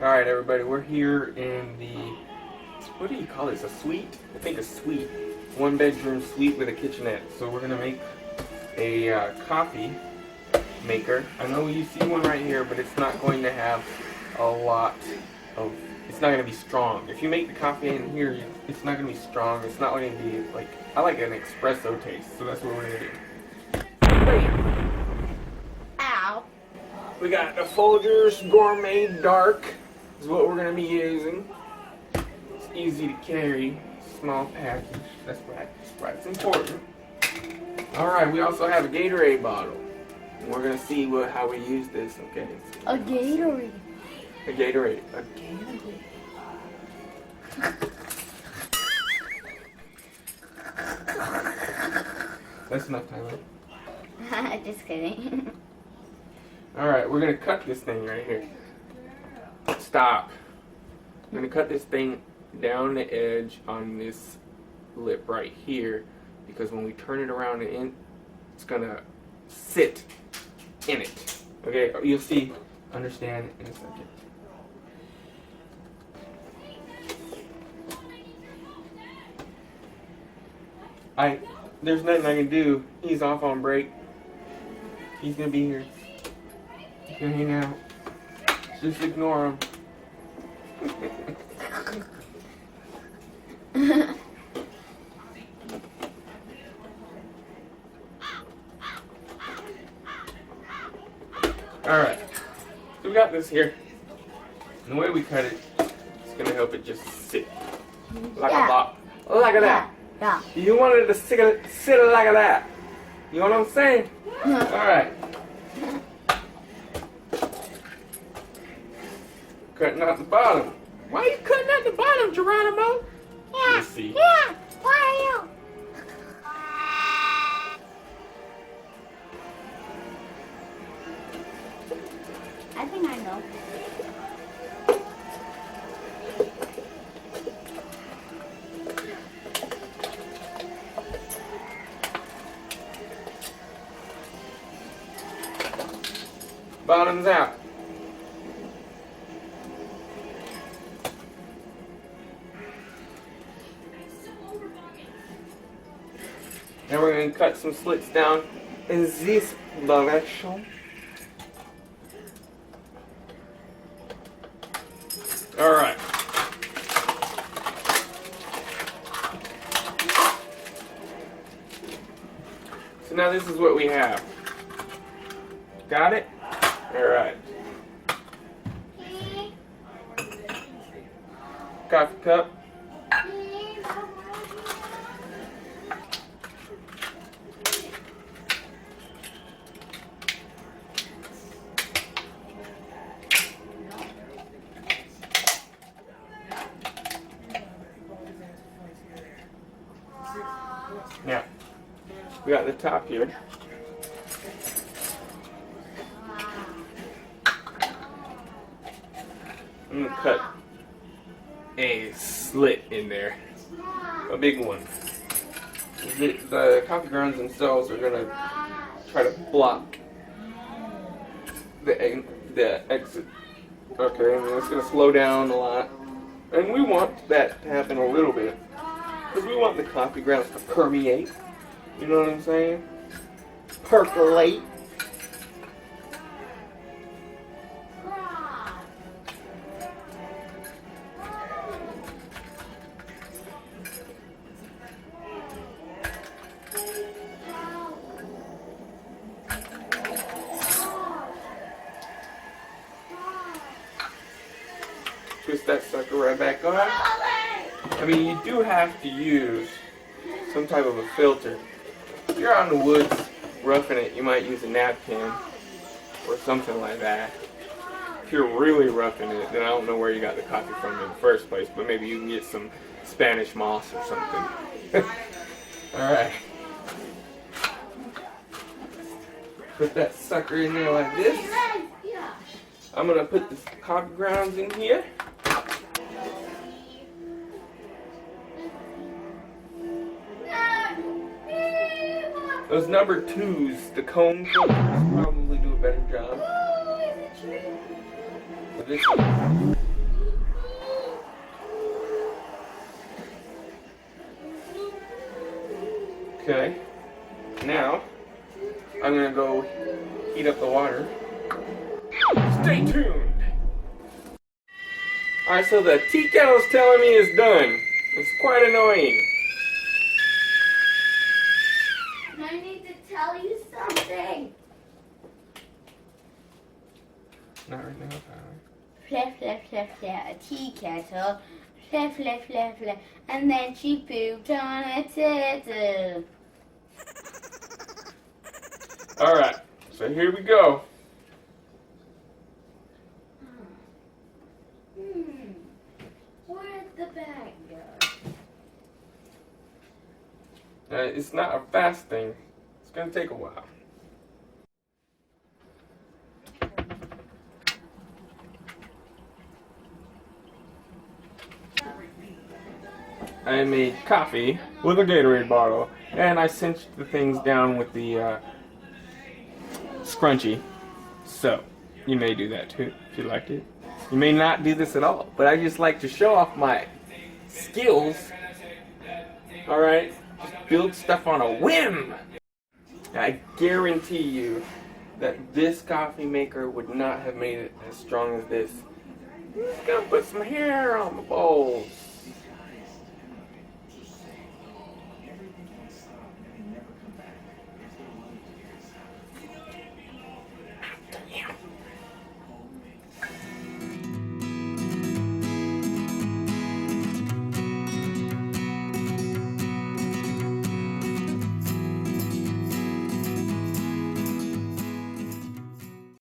Alright everybody, we're here in the, what do you call this, a suite? I think a suite. One bedroom suite with a kitchenette. So we're going to make a coffee maker. I know you see one right here, but it's not going to have a lot of, it's not going to be strong. If you make the coffee in here, it's not going to be strong. It's not going to be like, I like an espresso taste, so that's what we're going to do. Ow. We got the Folgers Gourmet Dark is what we're going to be using. It's easy to carry, small package. That's right. It's important. Alright, we also have a Gatorade bottle. And we're going to see how we use this, okay? A Gatorade. A Gatorade. A Gatorade. That's enough, Tyler. Just kidding. Alright, we're going to cut this thing right here. Stop. I'm going to cut this thing down the edge on this lip right here, because when we turn it around and in, it's going to sit in it. Okay, you'll see, understand in a second. There's nothing I can do. He's off on break. He's going to be here. He's going to hang out. Just ignore him. Alright, so we got this here. And the way we cut it, it's going to help it just sit like a block. Like that. Yeah. You want it to sit like that. You know what I'm saying? Alright. Cutting out the bottom. Why are you cutting out the bottom, Geronimo? Yeah. Let's see. Yeah. Why are you? I think I know. Bottom's out. Now we're going to cut some slits down in this direction. Alright. So now this is what we have. Got it? Alright. Coffee cup. Now, we got the top here. I'm going to cut a slit in there, a big one. The coffee grounds themselves are going to try to block the exit. Okay, and it's going to slow down a lot. And we want that to happen a little bit, because we want the coffee grounds to permeate. You know what I'm saying? Percolate. Twist that sucker right back on. I mean, you do have to use some type of a filter. If you're out in the woods roughing it, you might use a napkin or something like that. If you're really roughing it, then I don't know where you got the coffee from in the first place, but maybe you can get some Spanish moss or something. Alright. Put that sucker in there like this. I'm going to put the coffee grounds in here. Those number 2s, the cone filters, probably do a better job. But this one, Okay. Now, I'm gonna go heat up the water. Stay tuned! Alright, so the tea kettle's telling me it's done. It's quite annoying. I need to tell you something. Not right now, Tyler. Flip, flip, flip, flip, a tea kettle. Flip, flip, flip, flip. And then she pooped on a tittle. Alright, so here we go. Where'd the bag go? It's not a fast thing. It's gonna take a while. I made coffee with a Gatorade bottle, and I cinched the things down with the scrunchie. So, you may do that too, if you like it. You may not do this at all, but I just like to show off my skills. Alright? Just build stuff on a whim! I guarantee you that this coffee maker would not have made it as strong as this. I'm just gonna put some hair on my balls.